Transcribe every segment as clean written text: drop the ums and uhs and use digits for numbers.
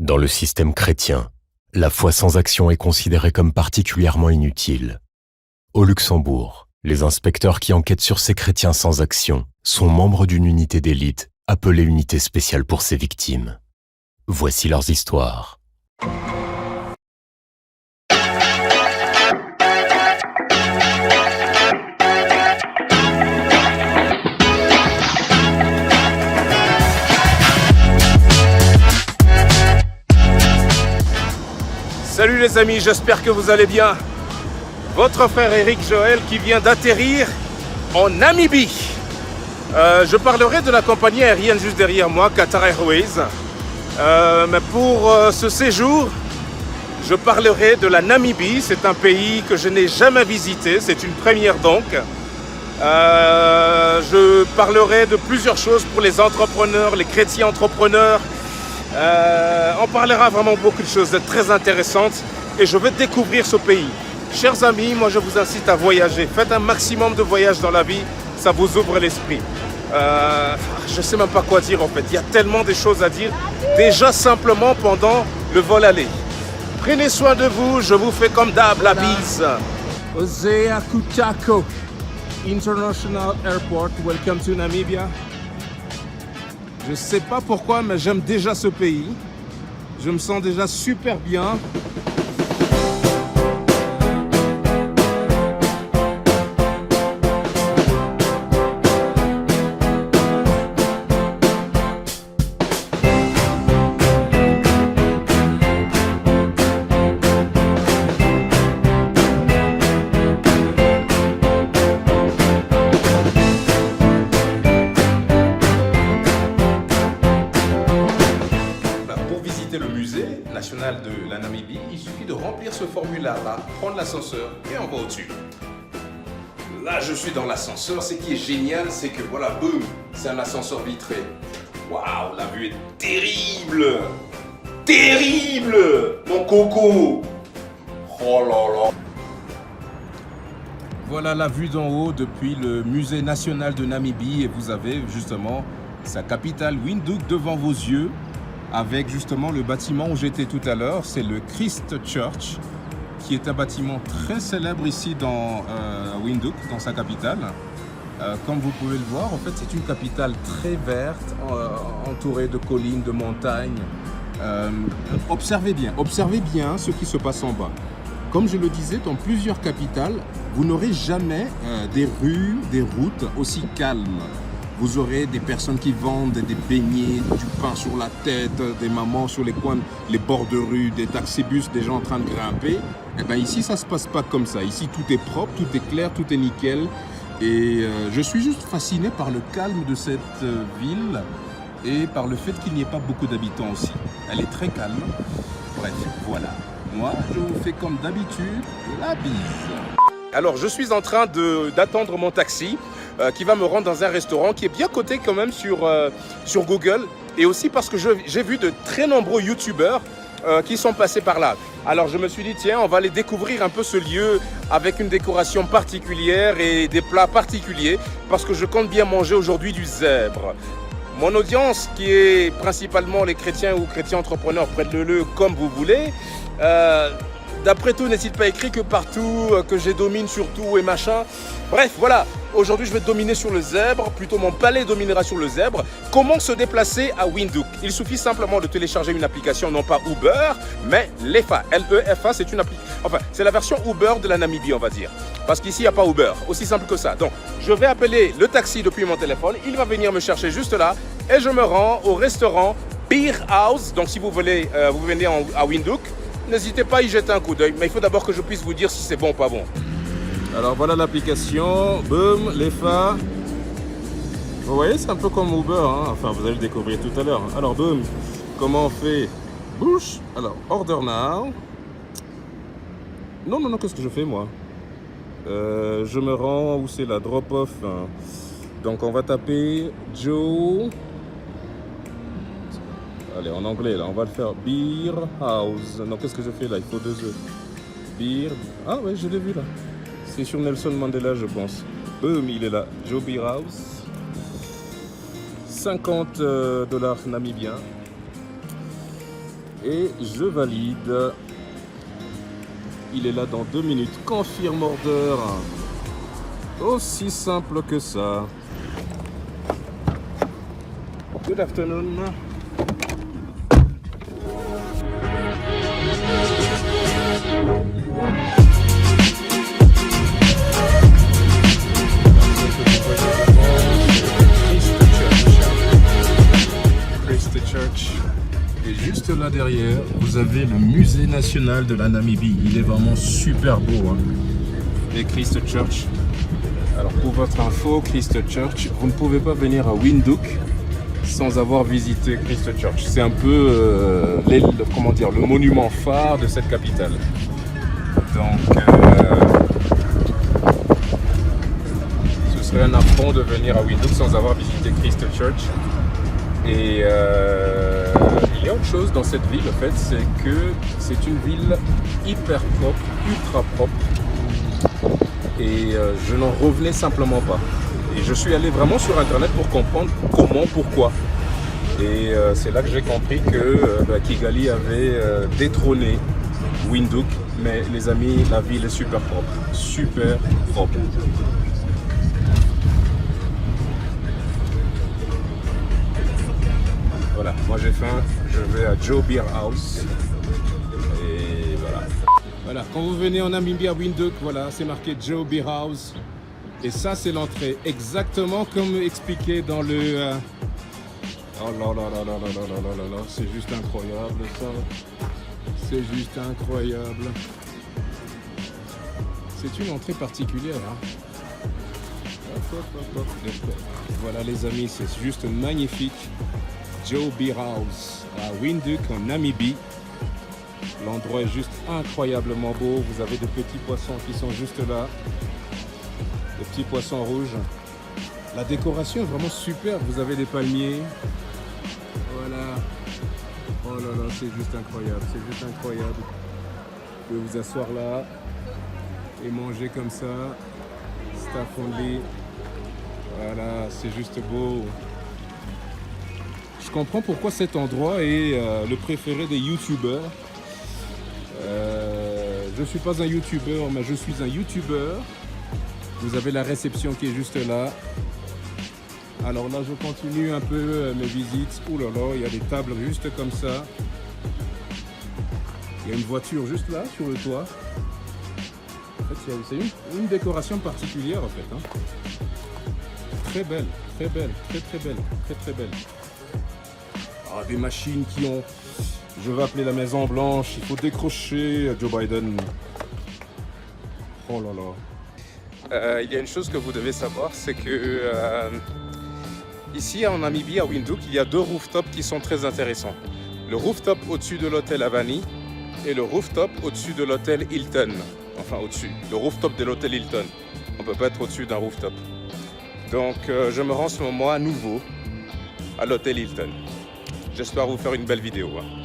Dans le système chrétien, la foi sans action est considérée comme particulièrement inutile. Au Luxembourg, les inspecteurs qui enquêtent sur ces chrétiens sans action sont membres d'une unité d'élite appelée Unité spéciale pour ces victimes. Voici leurs histoires. Salut les amis, j'espère que vous allez bien. Votre frère Eric Joël qui vient d'atterrir en Namibie. Je parlerai de la compagnie aérienne juste derrière moi, Qatar Airways. Mais pour ce séjour, je parlerai de la Namibie. C'est un pays que je n'ai jamais visité, c'est une première donc. Je parlerai de plusieurs choses pour les entrepreneurs, les chrétiens entrepreneurs. On parlera vraiment beaucoup de choses très intéressantes et je vais découvrir ce pays. Chers amis, moi je vous incite à voyager. Faites un maximum de voyages dans la vie, ça vous ouvre l'esprit. Je ne sais même pas quoi dire en fait, il y a tellement de choses à dire, déjà simplement pendant le vol aller. Prenez soin de vous, je vous fais comme d'hab la bise. Hosea Kutako International Airport, welcome to Namibia. Je ne sais pas pourquoi, mais j'aime déjà ce pays. Je me sens déjà super bien. Le musée national de la Namibie, il suffit de remplir ce formulaire-là, prendre l'ascenseur et on va au-dessus. Là, je suis dans l'ascenseur. Ce qui est génial, c'est que voilà, boum, c'est un ascenseur vitré. Waouh, la vue est terrible! Terrible! Mon coco! Oh là là! Voilà la vue d'en haut depuis le musée national de Namibie et vous avez justement sa capitale Windhoek devant vos yeux. Avec justement le bâtiment où j'étais tout à l'heure, c'est le Christ Church, qui est un bâtiment très célèbre ici dans Windhoek, dans sa capitale. Comme vous pouvez le voir, en fait, c'est une capitale très verte, entourée de collines, de montagnes. Observez bien ce qui se passe en bas. Comme je le disais, dans plusieurs capitales, vous n'aurez jamais des rues, des routes aussi calmes. Vous aurez des personnes qui vendent des beignets, du pain sur la tête, des mamans sur les coins, les bords de rue, des taxibus, des gens en train de grimper. Et bien ici, ça ne se passe pas comme ça. Ici, tout est propre, tout est clair, tout est nickel. Et je suis juste fasciné par le calme de cette ville et par le fait qu'il n'y ait pas beaucoup d'habitants aussi. Elle est très calme. Bref, voilà. Moi, je vous fais comme d'habitude la bise. Alors, je suis en train d'attendre mon taxi. Qui va me rendre dans un restaurant qui est bien coté quand même sur Google et aussi parce que j'ai vu de très nombreux youtubeurs qui sont passés par là. Alors je me suis dit tiens, on va aller découvrir un peu ce lieu avec une décoration particulière et des plats particuliers parce que je compte bien manger aujourd'hui du zèbre. Mon audience qui est principalement les chrétiens ou chrétiens entrepreneurs, prenez-le comme vous voulez. D'après tout, n'est-il pas écrit que partout, que je domine sur tout et machin. Bref, voilà. Aujourd'hui, je vais dominer sur le zèbre. Plutôt, mon palais dominera sur le zèbre. Comment se déplacer à Windhoek? Il suffit simplement de télécharger une application, non pas Uber, mais Lefa. L-E-F-A, c'est une application. Enfin, c'est la version Uber de la Namibie, on va dire. Parce qu'ici, il n'y a pas Uber. Aussi simple que ça. Donc, je vais appeler le taxi depuis mon téléphone. Il va venir me chercher juste là. Et je me rends au restaurant Beer House. Donc, si vous voulez, vous venez à Windhoek, n'hésitez pas à y jeter un coup d'œil, mais il faut d'abord que je puisse vous dire si c'est bon ou pas bon. Alors voilà l'application, boum, Lefa. Vous voyez, c'est un peu comme Uber, hein? Enfin vous allez le découvrir tout à l'heure. Alors boum, comment on fait? Bouche, alors order now. Non, qu'est-ce que je fais moi? Je me rends, où c'est la drop-off? Hein. Donc on va taper Joe. Allez, en anglais, là, on va le faire. Beer House. Non, qu'est-ce que je fais là? Il faut 2 œufs. Beer. Ah ouais, je l'ai vu là. C'est sur Nelson Mandela, je pense. Boom, il est là. Joe Beer House. 50 $ namibiens. Et je valide. Il est là dans 2 minutes. Confirme order. Aussi simple que ça. Good afternoon. Christ Church. Et juste là derrière, vous avez le musée national de la Namibie. Il est vraiment super beau. Hein. Et Christ Church. Alors pour votre info, Christ Church, vous ne pouvez pas venir à Windhoek sans avoir visité Christ Church. C'est un peu le monument phare de cette capitale. Donc ce serait un affront de venir à Windhoek sans avoir visité Christ Church. Et il y a autre chose dans cette ville, en fait, c'est que c'est une ville hyper propre, ultra propre. Et je n'en revenais simplement pas. Et je suis allé vraiment sur internet pour comprendre comment, pourquoi. Et c'est là que j'ai compris que Kigali avait détrôné Windhoek. Mais les amis, la ville est super propre. Super propre. Voilà, moi j'ai faim, je vais à Joe Beer House. Et voilà. Voilà, quand vous venez en Namibie à Windhoek, voilà, c'est marqué Joe Beer House. Et ça, c'est l'entrée. Exactement comme expliqué dans le... Oh là là là là là là là là là, c'est juste incroyable ça. C'est juste incroyable. C'est une entrée particulière. Hein. Voilà les amis, c'est juste magnifique. Joe Beer House à Windhoek en Namibie. L'endroit est juste incroyablement beau. Vous avez de petits poissons qui sont juste là. Des petits poissons rouges. La décoration est vraiment super. Vous avez des palmiers. Voilà. Oh là là, c'est juste incroyable. C'est juste incroyable. Vous pouvez vous asseoir là et manger comme ça. Staff only. Voilà, c'est juste beau. Je comprends pourquoi cet endroit est le préféré des youtubeurs. Je ne suis pas un youtubeur, mais je suis un youtubeur. Vous avez la réception qui est juste là. Alors là, je continue un peu mes visites. Ouh là là, il y a des tables juste comme ça. Il y a une voiture juste là, sur le toit. En fait, c'est une décoration particulière, en fait. Hein. Très belle, très belle, très très belle, très très belle. Ah, des machines qui ont... Je vais appeler la Maison Blanche. Il faut décrocher Joe Biden. Oh là là. Il y a une chose que vous devez savoir, c'est que ici en Namibie, à Windhoek, il y a 2 rooftops qui sont très intéressants. Le rooftop au-dessus de l'hôtel Avani et le rooftop au-dessus de l'hôtel Hilton. Enfin au-dessus, le rooftop de l'hôtel Hilton. On ne peut pas être au-dessus d'un rooftop. Donc je me rends en ce moment à nouveau à l'hôtel Hilton. J'espère vous faire une belle vidéo. Hein.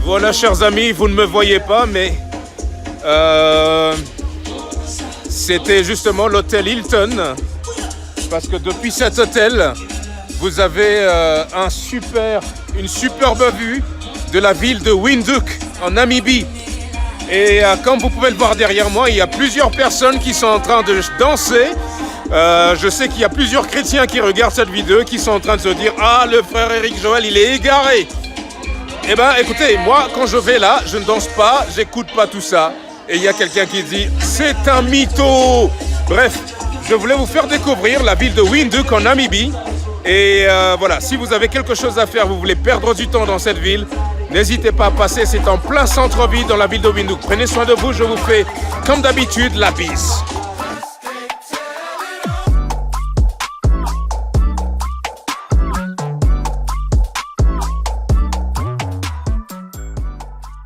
Voilà, chers amis, vous ne me voyez pas, mais c'était justement l'hôtel Hilton parce que depuis cet hôtel, vous avez une superbe vue de la ville de Windhoek en Namibie. Et comme vous pouvez le voir derrière moi, il y a plusieurs personnes qui sont en train de danser. Je sais qu'il y a plusieurs chrétiens qui regardent cette vidéo qui sont en train de se dire « Ah, le frère Eric Joël, il est égaré !» Eh bien, écoutez, moi, quand je vais là, je ne danse pas, j'écoute pas tout ça. Et il y a quelqu'un qui dit « C'est un mytho !» Bref, je voulais vous faire découvrir la ville de Windhoek en Namibie. Et voilà, si vous avez quelque chose à faire, vous voulez perdre du temps dans cette ville, n'hésitez pas à passer, c'est en plein centre-ville dans la ville de Windhoek. Prenez soin de vous, je vous fais, comme d'habitude, la bise.